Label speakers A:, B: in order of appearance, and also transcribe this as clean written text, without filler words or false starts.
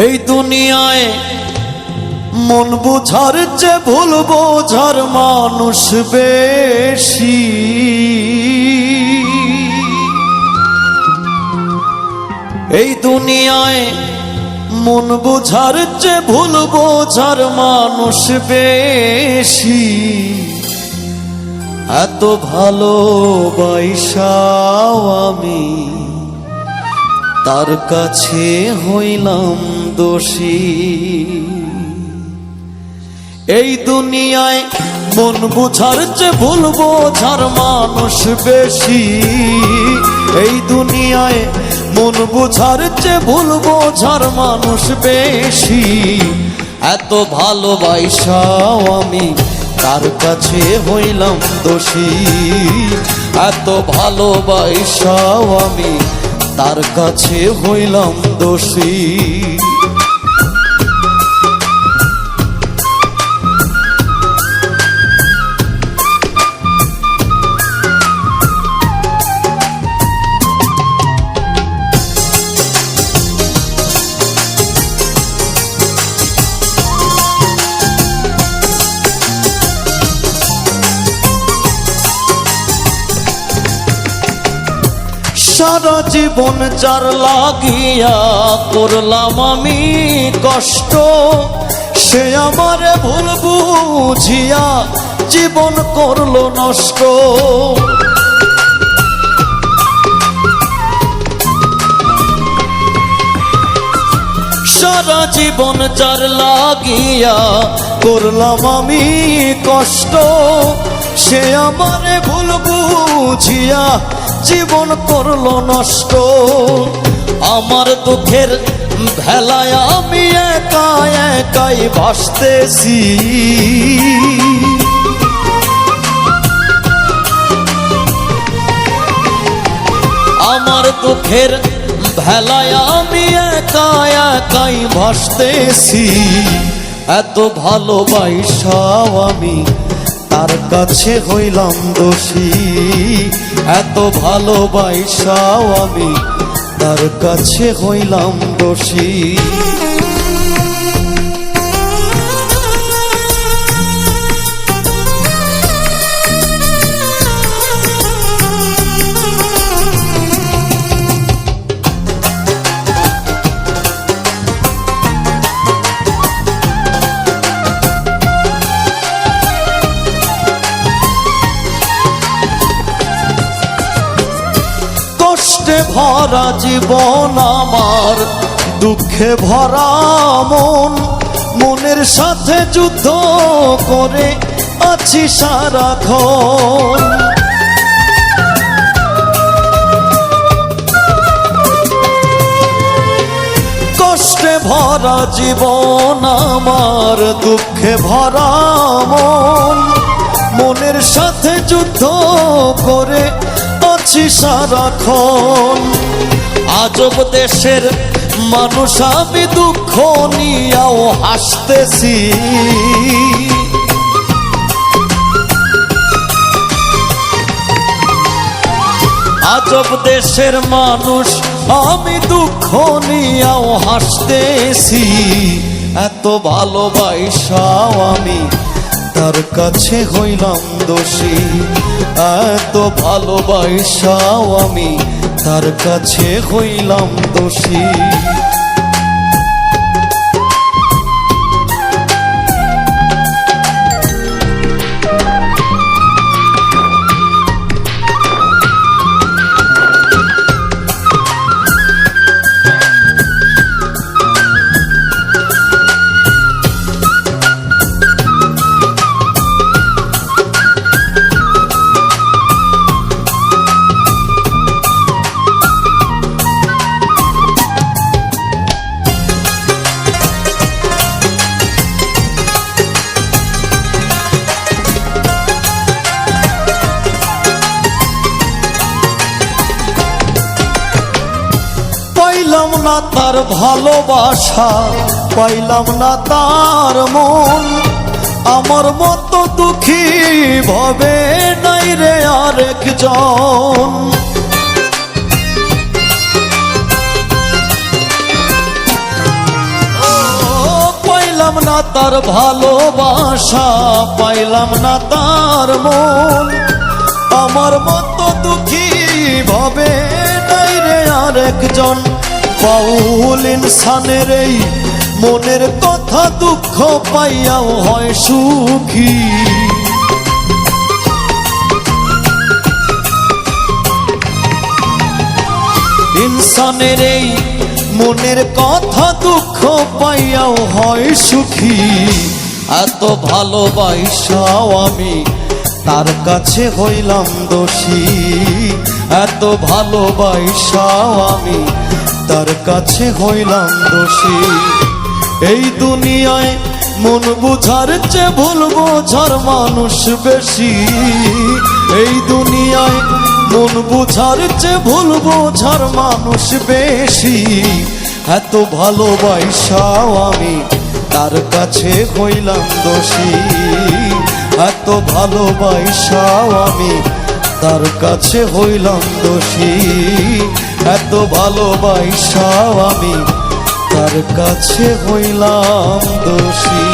A: এই দুনিয়ায় মন বোঝার চেয়ে ভুল বোঝার মানুষ বেশি। এই দুনিয়ায় মন বোঝার চেয়ে ভুল বোঝার মানুষ বেশি। এত ভালোবাসাও আমি তার কাছে হইলাম দোষী। এই দুনিয়ায় মন বোঝার চেয়ে ভুল বোঝার মানুষ বেশি। এই দুনিয়ায় মন বোঝার চেয়ে ভুল বোঝার মানুষ বেশি। এত ভালোবাসাও আমি তার কাছে হইলাম দোষী। এত ভালোবাসাও আমি তার কাছে হইলাম দোষী। সারা জীবন যার লাগিয়া করলাম আমি কষ্ট, সে আমারে ভুল বুঝিয়া জীবন করলো নষ্ট। সারা জীবন যার লাগিয়া করলাম আমি কষ্ট, সে আমারে ভুল বুঝিয়া জীবন করলো নষ্ট। আমার দুঃখের ভেলায় আমি একা একাই ভাসতেছি। আমার দুঃখের ভেলায় আমি একা একাই ভাসতেছি। এত ভালোবাসাও আমি তার কাছে হইলাম দোষী। এত ভালোবাসাও আমি তার কাছে হইলাম দোষী। কষ্টে ভরা জীবন আমার, দুঃখে ভরা মন, মনের সাথে যুদ্ধ করে আছি সারাক্ষণ। কষ্টে ভরা জীবন আমার, দুঃখে ভরা মন, মনের সাথে যুদ্ধ করে আছি সারাক্ষণ। আজব দেশের মানুষ আমি, দুঃখ নিয়াও হাসতেছি। আজব দেশের মানুষ আমি, দুঃখ নিয়াও হাসতেছি। এত ভালোবাসাও আমি তার কাছে হইলাম দোষী। এত ভালোবাসাও আমি তার কাছে হইলাম দোষী। পাইলাম না তার ভালোবাসা, পাইলাম না তার মন। আমার মতো দুঃখী ভবে নাই রে আরেকজন। না তার ভালোবাসা, পাইলাম না তার মন। আমার মতো দুঃখী ভাবে নাই রে আরেকজন। বাউল ইনসানের এই মনের কথা দুঃখ পাইয়াও হয় সুখী। ইনসানের এই মনের কথা দুঃখ পাইয়াও হয় সুখী। এত ভালোবাসাও আমি তার কাছে হইলাম দোষী। এত ভালোবাসাও আমি তার কাছে হইলাম দোষী। এই দুনিয়ায় মন বুঝার চেয়ে ভুল বোঝার মানুষ বেশি। এই দুনিয়ায় মন বুঝার চেয়ে ভুল বোঝার মানুষ বেশি। এত ভালোবাসাও আমি তার কাছে হইলাম দোষী। এত ভালোবাসাও আমি তার কাছে হইলাম দোষী। এত ভালোবাসাও আমি তার কাছে হইলাম দোষী।